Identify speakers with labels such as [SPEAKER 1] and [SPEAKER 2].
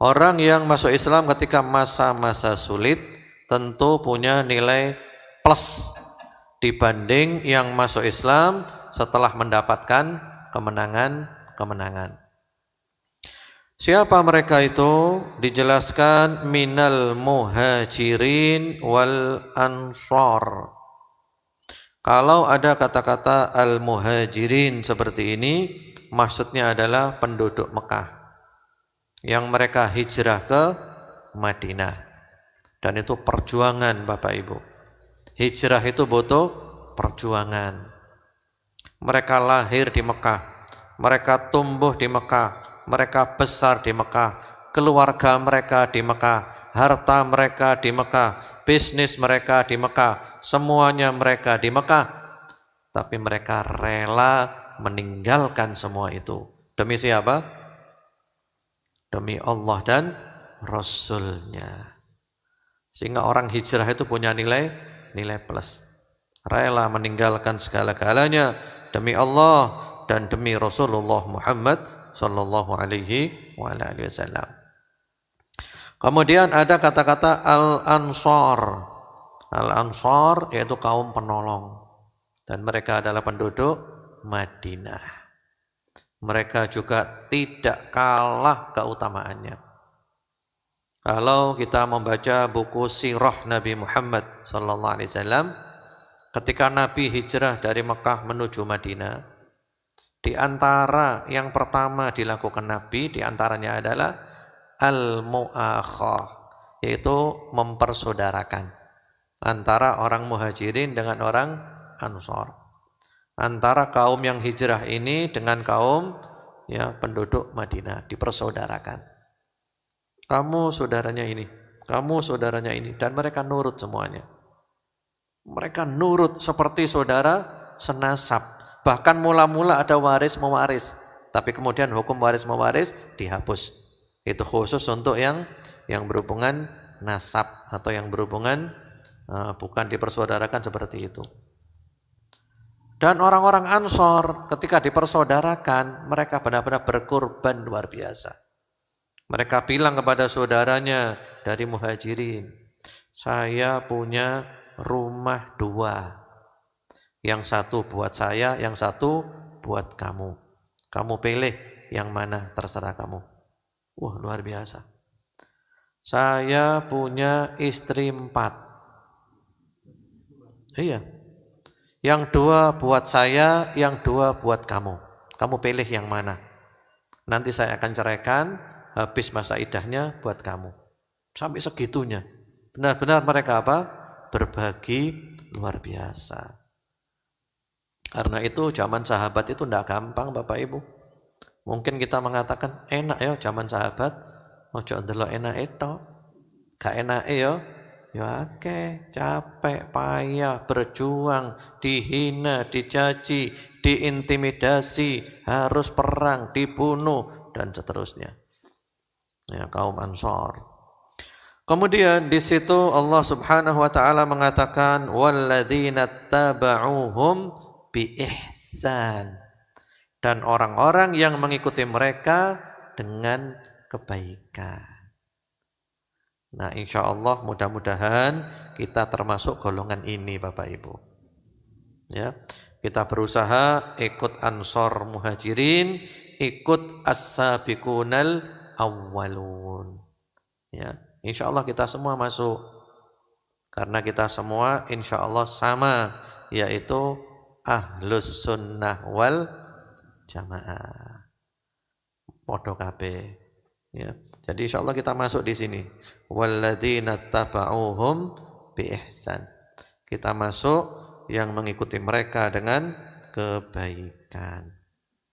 [SPEAKER 1] Orang yang masuk Islam ketika masa-masa sulit tentu punya nilai plus dibanding yang masuk Islam setelah mendapatkan kemenangan-kemenangan. Siapa mereka itu? Dijelaskan minal muhajirin wal ansar. Kalau ada kata-kata al-muhajirin seperti ini, maksudnya adalah penduduk Mekah yang mereka hijrah ke Madinah. Dan itu perjuangan Bapak Ibu. Hijrah itu butuh perjuangan. Mereka lahir di Mekah, mereka tumbuh di Mekah, mereka besar di Mekah, keluarga mereka di Mekah, harta mereka di Mekah, bisnis mereka di Mekah, semuanya mereka di Mekah. Tapi mereka rela meninggalkan semua itu. Demi siapa? Demi Allah dan Rasulnya. Sehingga orang hijrah itu punya nilai plus. Rela meninggalkan segala-galanya demi Allah dan demi Rasulullah Muhammad sallallahu alaihi wasallam. Kemudian ada kata-kata al-ansar. Al-ansar yaitu kaum penolong. Dan mereka adalah penduduk Madinah. Mereka juga tidak kalah keutamaannya. Kalau kita membaca buku sirah Nabi Muhammad sallallahu alaihi wasallam, ketika Nabi hijrah dari Mekah menuju Madinah, di antara yang pertama dilakukan Nabi di antaranya adalah al-mu'akhah, yaitu mempersaudarakan antara orang muhajirin dengan orang ansar. Antara kaum yang hijrah ini dengan kaum penduduk Madinah dipersaudarakan. Kamu saudaranya ini, kamu saudaranya ini, dan mereka nurut semuanya. Mereka nurut seperti saudara senasab. Bahkan mula-mula ada waris mewaris, tapi kemudian hukum waris mewaris dihapus. Itu khusus untuk yang berhubungan nasab atau yang berhubungan bukan dipersaudarakan seperti itu. Dan orang-orang Ansor ketika dipersaudarakan, mereka benar-benar berkorban luar biasa. Mereka bilang kepada saudaranya dari Muhajirin, saya punya rumah 2. Yang satu buat saya, yang satu buat kamu. Kamu pilih yang mana, terserah kamu. Wah, luar biasa. Saya punya istri 4. Iya. Yang 2 buat saya, yang 2 buat kamu. Kamu pilih yang mana. Nanti saya akan ceraikan, habis masa iddahnya buat kamu. Sampai segitunya. Benar-benar mereka apa? Berbagi luar biasa. Karena itu zaman sahabat itu tidak gampang Bapak Ibu. Mungkin kita mengatakan enak ya zaman sahabat. Ojo ndelok enak itu. Gak enak ya. Ya capek, payah, berjuang, dihina, dicaci, diintimidasi, harus perang, dibunuh, dan seterusnya. Ya, kaum Ansar. Kemudian di situ Allah Subhanahu wa taala mengatakan walladzina tabauhum bi ihsan, dan orang-orang yang mengikuti mereka dengan kebaikan. Nah, insya Allah mudah-mudahan kita termasuk golongan ini Bapak Ibu. Ya, kita berusaha ikut Ansor Muhajirin, ikut as-sabiqunal awwalun. Ya, insya Allah kita semua masuk. Karena kita semua insya Allah sama, yaitu ahlus sunnah wal jamaah. Podo kabeh. Ya, jadi insya Allah kita masuk di sini. Walladzina tabauhum bi ihsan. Kita masuk yang mengikuti mereka dengan kebaikan.